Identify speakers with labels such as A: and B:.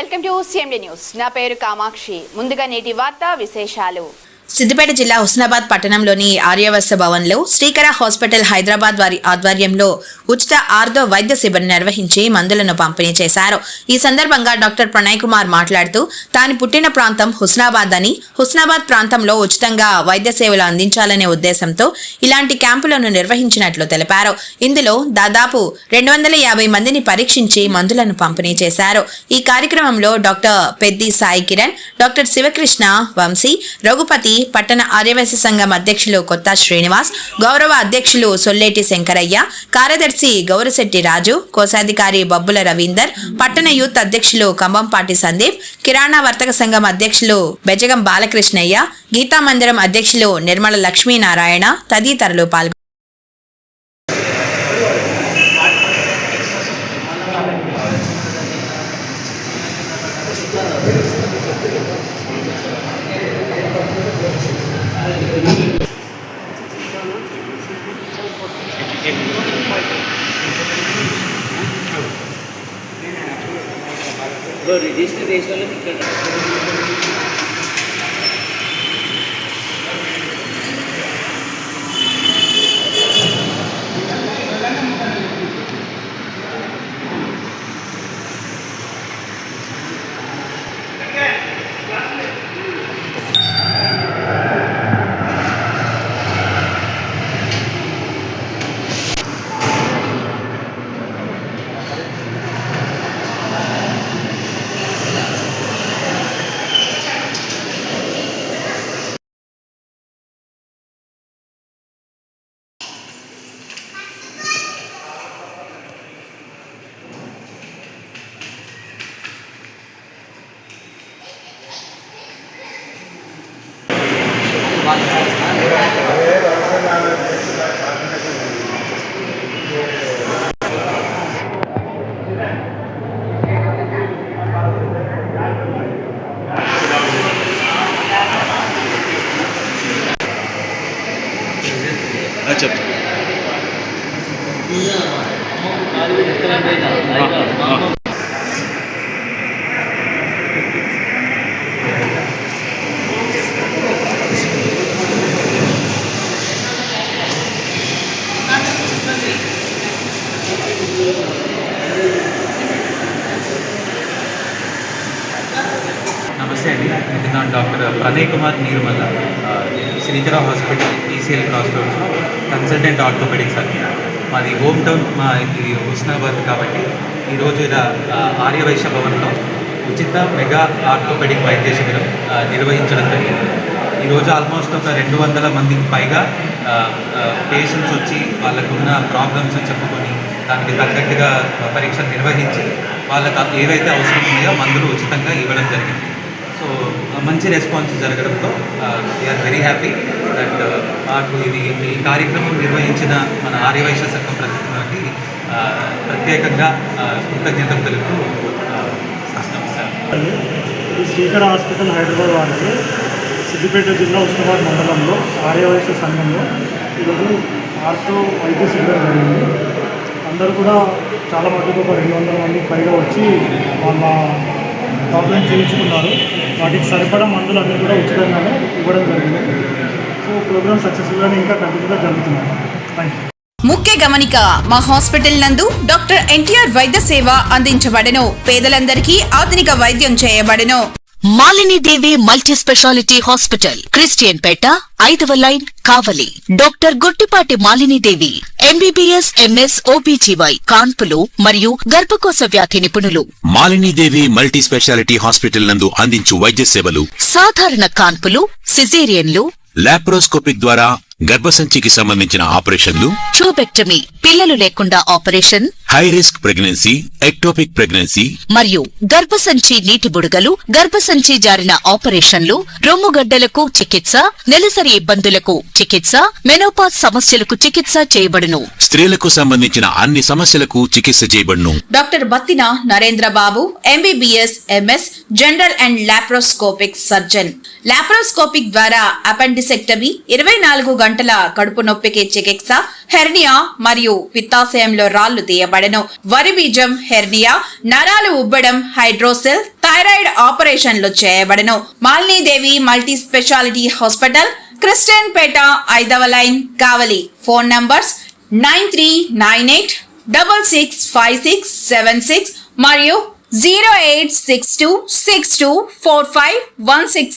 A: Welcome to CMD news. నా పేరు కామాక్షి. ముందుగా నేటి వార్తా విశేషాలు.
B: సిద్దిపేట జిల్లా హుస్నాబాద్ పట్టణంలోని ఆర్యవస్త భవన్లో శ్రీకర హాస్పిటల్ హైదరాబాద్ వారి ఆధ్వర్యంలో ఉచిత ఆర్థో వైద్య శిబిరం నిర్వహించి మందులను పంపిణీ చేశారు. ఈ సందర్భంగా డాక్టర్ ప్రణయ్ కుమార్ మాట్లాడుతూ తాను పుట్టిన ప్రాంతం హుస్నాబాద్ అని, హుస్నాబాద్ ప్రాంతంలో ఉచితంగా వైద్య సేవలు అందించాలనే ఉద్దేశంతో ఇలాంటి క్యాంపులను నిర్వహించినట్లు తెలిపారు. ఇందులో దాదాపు 250 మందిని పరీక్షించి మందులను పంపిణీ చేశారు. ఈ కార్యక్రమంలో డాక్టర్ పెద్ది సాయి కిరణ్, డాక్టర్ శివకృష్ణ వంశీ, రఘుపతి, పట్టణ ఆర్యవైశ్య సంఘం అధ్యక్షులు కొత్త శ్రీనివాస్, గౌరవ అధ్యక్షులు సొల్లేటి శంకరయ్య, కార్యదర్శి గౌరశెట్టి రాజు, కోశాధికారి బబ్బుల రవీందర్, పట్టణ యూత్ అధ్యక్షులు కంబంపాటి సందీప్, కిరాణా వర్తక సంఘం అధ్యక్షులు బెజగం బాలకృష్ణయ్య, గీతా మందిరం అధ్యక్షులు నిర్మల లక్ష్మీనారాయణ తదితరులు పాల్గొన్నారు.
C: रजिस्टर देश वाले
D: నమస్తే అండి. నా doctor Pranay Kumar Neerumalla, Srikara hospital ECIL cross రోడ్స్లో కన్సల్టెంట్ ఆర్థోపెడిక్స్ అని. మాది హోమ్ టౌన్, మా ఇది హుస్నాబాద్ కాబట్టి ఈరోజు ఇలా ఆర్యవైశ్య భవన్లో ఉచిత మెగా ఆర్థోపెడిక్ వైద్య శిబిరం నిర్వహించడం జరిగింది. ఈరోజు ఆల్మోస్ట్ ఒక 200 మందికి పైగా పేషెంట్స్ వచ్చి వాళ్ళకున్న ప్రాబ్లమ్స్ చెప్పుకొని దానికి తగ్గట్టుగా పరీక్షలు నిర్వహించి వాళ్ళకి ఏవైతే అవసరం ఉన్నాయో మందులు ఉచితంగా ఇవ్వడం జరిగింది. సో మంచి రెస్పాన్స్ జరగడంతో వీఆర్ వెరీ హ్యాపీ దట్ మాకు ఈ కార్యక్రమం నిర్వహించిన మన ఆర్యవైశ్య సంఘం ప్రతినిధులకి ప్రత్యేకంగా కృతజ్ఞతలు తెలుపుతూ
E: ఇది శ్రీకర హాస్పిటల్ హైదరాబాద్ వారికి సిద్దిపేట జిల్లా హుస్నాబాద్ మండలంలో ఆర్యవైశ్య సంఘంలో ఈరోజు ఆర్థో వైద్య శిబిరం జరిగింది. అందరూ కూడా చాలా మటుకు ఒక 200 మందికి పైగా వచ్చి వాళ్ళ ప్రాబ్లమ్ చేయించుకున్నారు. వాటికి సరిపడా మందులు అన్నీ కూడా ఉచితంగానే ఇవ్వడం జరిగింది. సో ప్రోగ్రామ్ సక్సెస్ఫుల్గానే ఇంకా కంటిన్యూగా జరుగుతున్నాయి. Thank you.
B: ముఖ్య గమనిక, మా హాస్పిటల్ నందు డాక్టర్ ఎన్టీఆర్ వైద్య సేవ అందించబడెను. పేదలందరికీ ఆధునిక వైద్యం చేయబడెను.
F: Malinidevi multi speciality hospital, Christianpet, 5వ line, Kavali. Doctor Gottipati Malinidevi, MBBS, MS, OBGY, కాన్పులు మరియు గర్భకోశ వ్యాధి నిపుణులు.
G: మాలినీదేవి మల్టీ స్పెషాలిటీ హాస్పిటల్ నందు అందించు వైద్య సేవలు:
F: సాధారణ కాన్పులు, సిజేరియన్లు,
G: లాప్రోస్కోపిక్ ద్వారా గర్భసంచికి సంబంధించిన ఆపరేషన్లు,
F: ట్యూబెక్టమీ, పిల్లలు లేకుండా operation,
G: high risk pregnancy, ectopic pregnancy
F: మరియు గర్భసంచి నీటి బుడగలు, గర్భసంచి జారిన ఆపరేషన్లు, రొమ్ముగడ్డలకు చికిత్స, నెలసరి ఇబ్బందులకు చికిత్స, మెనోపాజ్ సమస్యలకు చికిత్స చేయబడును.
G: స్త్రీలకు సంబంధించిన అన్ని సమస్యలకు చికిత్స చేయబడును.
B: Doctor Battina Narendra Babu, MBBS, MS, general and laparoscopic surgeon. Laparoscopic ద్వారా అపెండిసెక్టమీ, 24 గంటల కడుపు నొప్పికి చికిత్స, హెర్నియా మరియు పిత్తాశయంలో రాళ్లు తీయబడెను. వరి బీజం హెర్నియా, నరాలు ఉబ్బడం హైడ్రోసెల్, థైరాయిడ్ ఆపరేషన్లు చేయబడెను. Malinidevi multi speciality hospital, Christianpet, 5వ లైన్, కావలి. ఫోన్ నంబర్స్ 9398665676 మరియు 0862624516